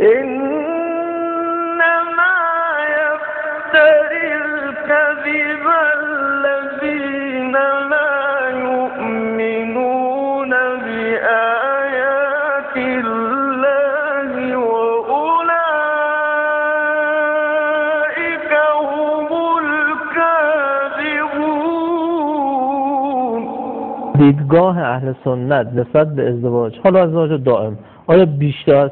إنما يفتري الكذب الذين لا يؤمنون بآيات الله وأولئك هم الكاذبون. دیدگاه اهل سنت نسبت به ازدواج، حالا ازدواج دائم، آیا بیشتر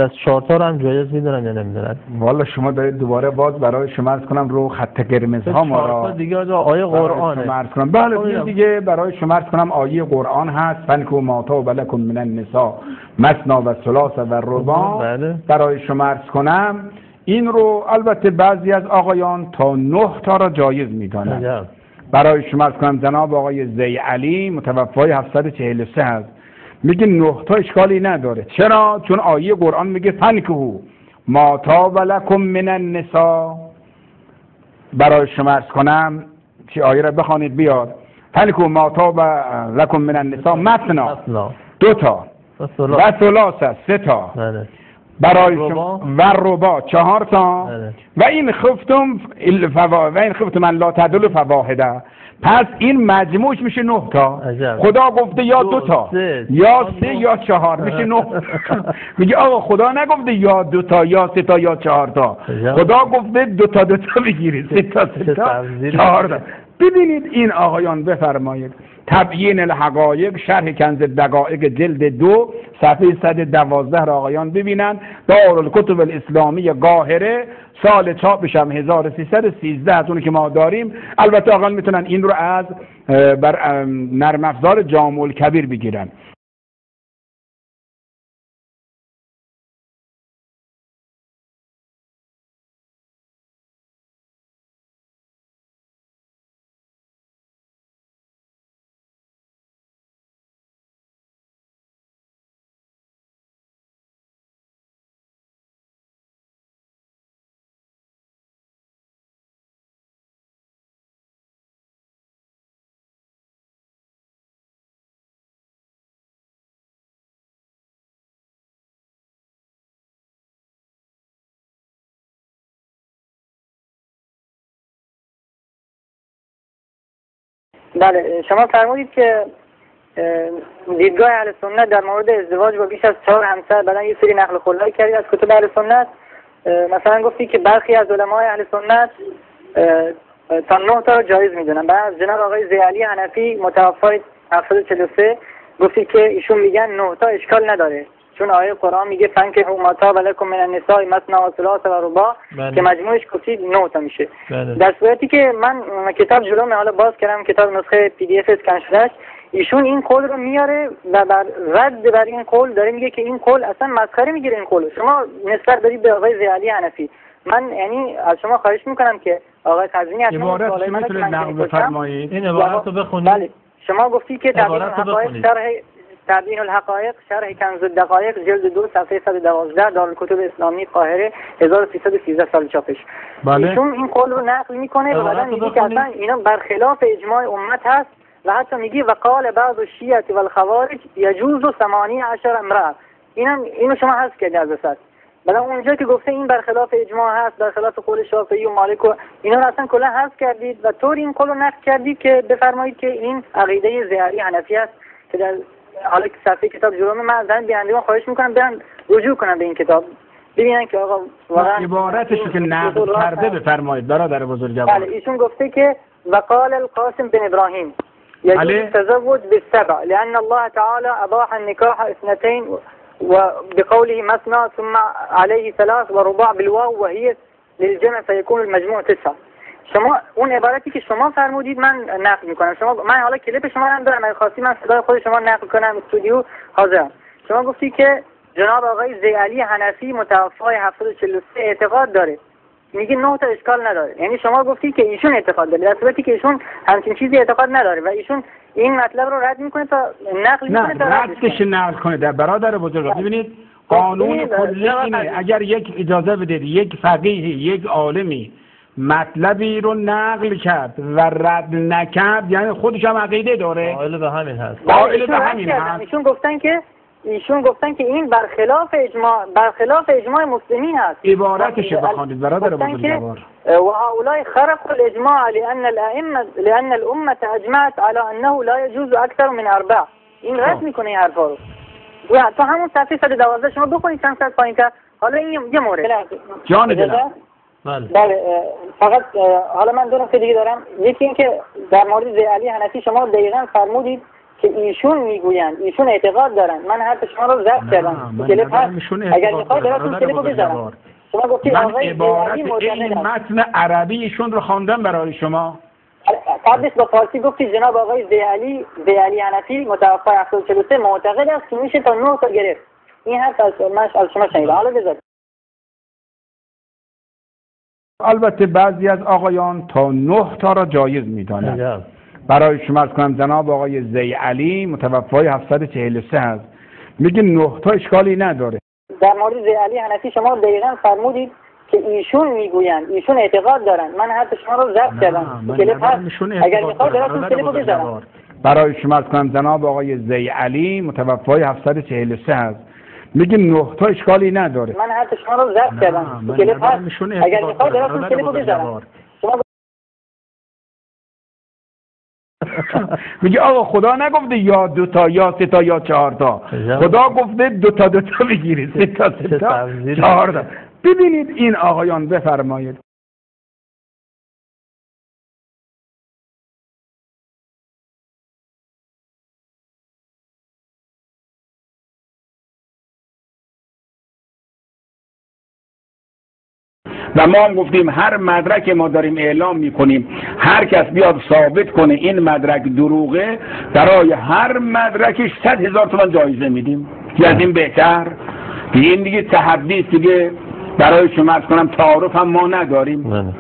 از 4 تا رو هم جایز میدونن یا نمیدونن؟ والا شما دارید دوباره باز برای شما عرض کنم رو خط قرمز ها ما را دیگه آیه قرآنه. بله دیگه برای شما عرض کنم آیه قرآن هست فنکحوا ما طاب لکم من النساء مثنی و ثلاث و رباع. بله. برای شما عرض کنم این رو البته بعضی از آقایان تا 9 تا را جایز میدانند. برای شما عرض کنم جناب آقای زی علی متوفای 743 هست، میگه 9 تا اشکالی نداره. چرا؟ چون آیه قرآن میگه فنکحوا ما طاب لکم من النساء. برای شما عرض کنم چه آیه را بخوانید بیاد. فنکحوا ما طاب لکم من النساء مثنی 2 تا و ثلاث 3 تا برای شما و رباع 4 تا و این خفتم من لا تعدلوا فواحده. پس این مجموعش میشه 9 تا. خدا گفته یا 2 تا یا 3 یا 4 میشه 9. میگه آقا خدا نگفته یا 2 تا یا 3 تا یا 4 تا. خدا گفته 2 تا 2 تا بگیرید، 3 تا 3 تا 4 تا. ببینید این آقایان بفرمایید تبیین الحقایق شرح کنز دقایق جلد 2 صفحه 112 را آقایان ببینن. دارالکتب الاسلامی قاهره، سال چاپش هم 1313 از اون که ما داریم. البته آقایان میتونن این رو از بر نرم افزار جامع الکبیر بگیرن. بله، شما فرمودید که دیدگاه اهل سنت در مورد ازدواج با بیش از 4 همسر، بعدن یه سری نقل قولایی کردید از کتب اهل سنت. مثلا گفتی که برخی از علمای اهل سنت تا 9 تا رو جایز میدونن. بعد از جناب آقای زی علی حنفی متوفای 743 گفتی که ایشون میگن 9 تا اشکال نداره، چون آیه قرآن میگه فنکحوا ما طاب لکم من النساء مثنی و ثلاث و رباع که مجموعش گفتید 9 تا میشه. در صورتی که من کتاب جلومه، حالا باز کردم کتاب نسخه PDF اسکن شدهش، ایشون این قول رو میاره و بر رد بر این قول داره میگه که این قول اصلا مسخره میگیره. این قول شما نسبت دارید به آقای زی علی حنفی. من یعنی از شما خواهش میکنم که آقای قزوینی از شما نقل بفرمایید. این عبارت رو بخونید. بله، شما گفتی که تبیین الحقایق شرح کنز الدقایق جلد 2 صفحه 112 دارالکتب اسلامی قاهره 1313 سال چاپش. بله. ایشون این قول رو نقل میکنه و بعد میگه که اصلا اینا برخلاف اجماع امت هست و حتی میگه و قال بعض الشیعه و الخوارج یجوز 18 امرأه. اینو شما حذف کردید از وسط. بعد اونجا که گفته این برخلاف اجماع هست، برخلاف قول شافعی و مالک و اینا رو اصلا کلا حذف کردید و طور این قول رو نقل کردید که بفرمایید که این عقیده زی علی حنفی است که در حالا که صفحه کتاب جلومه. من از بینندگان خواهش میکنم برن رجوع کنن به این کتاب ببینن که آقا واقعا عبارتش که نقل کرده بفرمایید برادر بزرگوار. بله، ایشون گفته که وقال القاسم بن ابراهیم يجوز التزوج بالسبع لأن الله تعالى أباح النكاح 2 وبقوله مثنى ثم عليه 3 ورباع بالواو وهي للجمع فيكون المجموع 9. شما اون عبارتی که شما فرمودید من نقل میکنم. من حالا کلیپ شما هم دارم، اگه خواستی من صدای خود شما نقل کنم استودیو حاضرم. شما گفتی که جناب آقای زی علی حنفی متوفای 743 اعتقاد داره، میگه 9 تا اشکال نداره. یعنی شما گفتی که ایشون اعتقاد داره، در صورتی که ایشون همچین چیزی اعتقاد نداره و ایشون این مطلب رو رد میکنه تا نقل میکنه تا ردش نقل کنه. در برادر بزرگ ببینید قانون کلی اینه اگر یک اجازه بدید یک فقیه یک عالمی مطلبی رو نقل کرد و رد نکرد یعنی خودش هم عقیده داره، قائل به همین هست. ایشون گفتن که ایشون گفتن که این برخلاف اجماع مسلمین است. عبارتش بخوانید برادر بزرگوار. و هؤلاء خرقوا الاجماع لان الامه اجمعت على انه لا يجوز اكثر من 4. این رد میکنه این حرفا رو. تو همون صفحه 112 شما بخونید چند صد پایین‌تر. حالا این یه مورد جان دلم. بله فقط حالا من دو نکته دیگه دارم. یکی این که در مورد زی علی حنفی شما دقیقاً فرمودید که ایشون میگویند، ایشون اعتقاد دارن. من حرف شما رو ضبط کردم. کلیپ هست، اگر میخواید براتون کلیپو بزنم. شما گفتید آقای عبارت این متن عربی ایشون رو خواندم برای شما. قبلش با فارسی گفتید جناب آقای زی علی حنفی متوفی 743 معتقد است که میشه تا 9 تا گرفت. این حرف از شما شنیدم. حالا بذارید. البته بعضی از آقایان تا 9 تا را جایز می‌دانند. برای شما عرض کنم جناب آقای زی علی متوفی 743 هست. میگه 9 تا اشکالی نداره. در مورد زی علی حنفی شما دقیقاً فرمودید که ایشون میگویند، ایشون اعتقاد دارن. من حرف شما رو ضبط کردم. کلیپ هست، اگر میخواید براتون کلیپو بزنم. برای شما عرض کنم جناب آقای زی علی متوفی 743 هست. میگه 9 تا اشکالی نداره. من حرف شما رو ضبط کردم. کلیپ هست، اگر میخواید براتون کلیپو بزنم. میگه آقا خدا نگفته یا 2 تا یا 3 تا یا 4 تا. خدا گفته 2 تا 2 تا بگیرید، 3 تا 3 تا 4 تا. ببینید این آقایان بفرمایید. و ما هم گفتیم هر مدرک ما داریم اعلام میکنیم، هر کس بیاد ثابت کنه این مدرک دروغه، برای هر مدرکش 100,000 تومان جایزه میدیم. که از این بهتر؟ این دیگه تحدی دیگه برای شما عرض کنم تعارف هم ما نداریم.